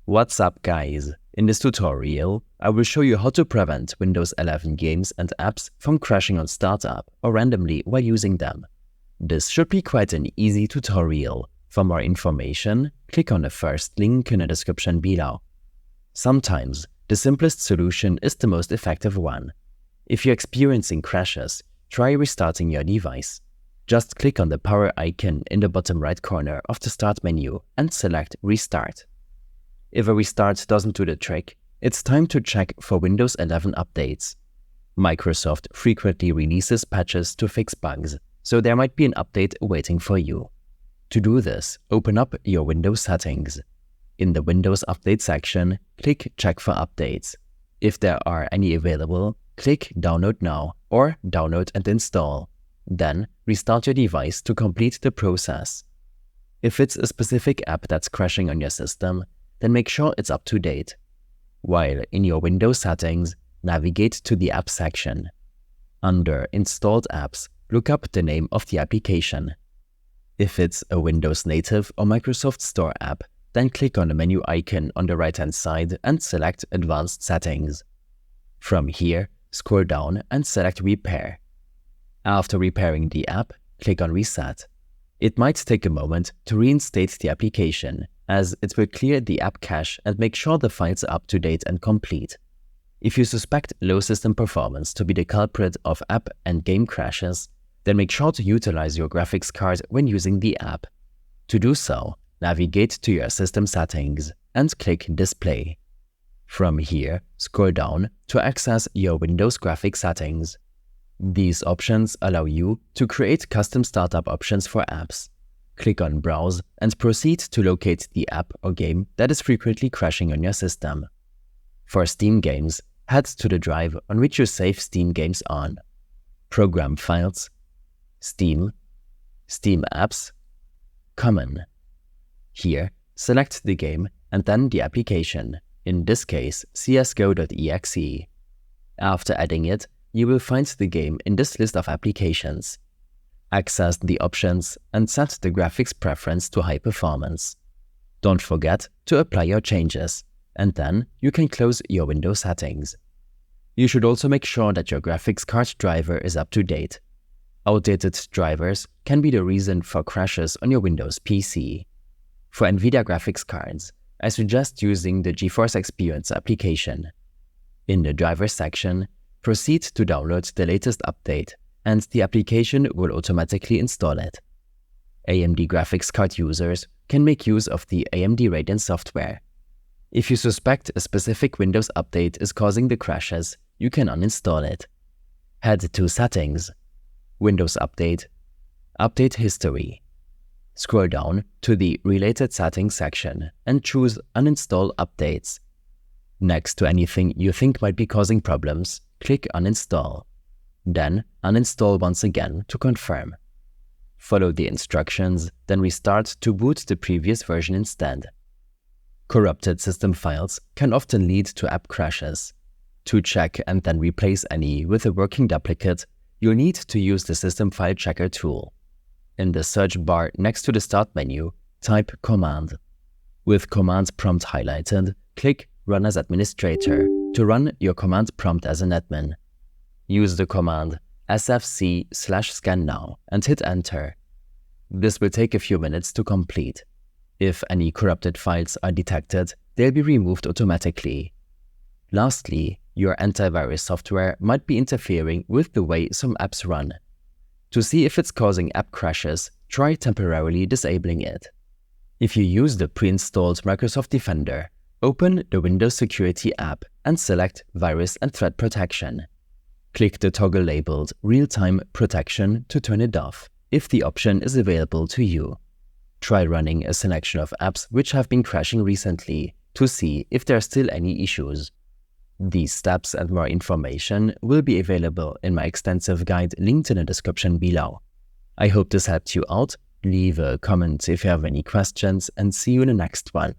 What's up, guys? In this tutorial, I will show you how to prevent Windows 11 games and apps from crashing on startup or randomly while using them. This should be quite an easy tutorial. For more information, click on the first link in the description below. Sometimes, the simplest solution is the most effective one. If you're experiencing crashes, try restarting your device. Just click on the power icon in the bottom right corner of the Start menu and select Restart. If a restart doesn't do the trick, it's time to check for Windows 11 updates. Microsoft frequently releases patches to fix bugs, so there might be an update waiting for you. To do this, open up your Windows settings. In the Windows Update section, click Check for Updates. If there are any available, click Download Now or Download and Install. Then, restart your device to complete the process. If it's a specific app that's crashing on your system, then make sure it's up to date. While in your Windows settings, navigate to the Apps section. Under Installed Apps, look up the name of the application. If it's a Windows Native or Microsoft Store app, then click on the menu icon on the right-hand side and select Advanced Settings. From here, scroll down and select Repair. After repairing the app, click on Reset. It might take a moment to reinstate the application, as it will clear the app cache and make sure the files are up to date and complete. If you suspect low system performance to be the culprit of app and game crashes, then make sure to utilize your graphics card when using the app. To do so, navigate to your system settings and click Display. From here, scroll down to access your Windows graphics settings. These options allow you to create custom startup options for apps. Click on Browse and proceed to locate the app or game that is frequently crashing on your system. For Steam games, head to the drive on which you save Steam games on. Program Files, Steam, Steam Apps, Common. Here, select the game and then the application, in this case csgo.exe. After adding it, you will find the game in this list of applications. Access the options and set the graphics preference to high performance. Don't forget to apply your changes, and then you can close your Windows settings. You should also make sure that your graphics card driver is up to date. Outdated drivers can be the reason for crashes on your Windows PC. For NVIDIA graphics cards, I suggest using the GeForce Experience application. In the driver section, proceed to download the latest update, and the application will automatically install it. AMD graphics card users can make use of the AMD Radeon software. If you suspect a specific Windows update is causing the crashes, you can uninstall it. Head to Settings, Windows Update, Update History. Scroll down to the Related Settings section and choose Uninstall Updates. Next to anything you think might be causing problems, click Uninstall. Then uninstall once again to confirm. Follow the instructions, then restart to boot the previous version instead. Corrupted system files can often lead to app crashes. To check and then replace any with a working duplicate, you'll need to use the System File Checker tool. In the search bar next to the Start menu, type Command. With Command Prompt highlighted, click Run as Administrator to run your command prompt as an admin. Use the command sfc/scan now and hit Enter. This will take a few minutes to complete. If any corrupted files are detected, they'll be removed automatically. Lastly, your antivirus software might be interfering with the way some apps run. To see if it's causing app crashes, try temporarily disabling it. If you use the pre-installed Microsoft Defender, open the Windows Security app and select Virus and Threat Protection. Click the toggle labeled Real-Time Protection to turn it off, if the option is available to you. Try running a selection of apps which have been crashing recently to see if there are still any issues. These steps and more information will be available in my extensive guide linked in the description below. I hope this helped you out. Leave a comment if you have any questions and see you in the next one.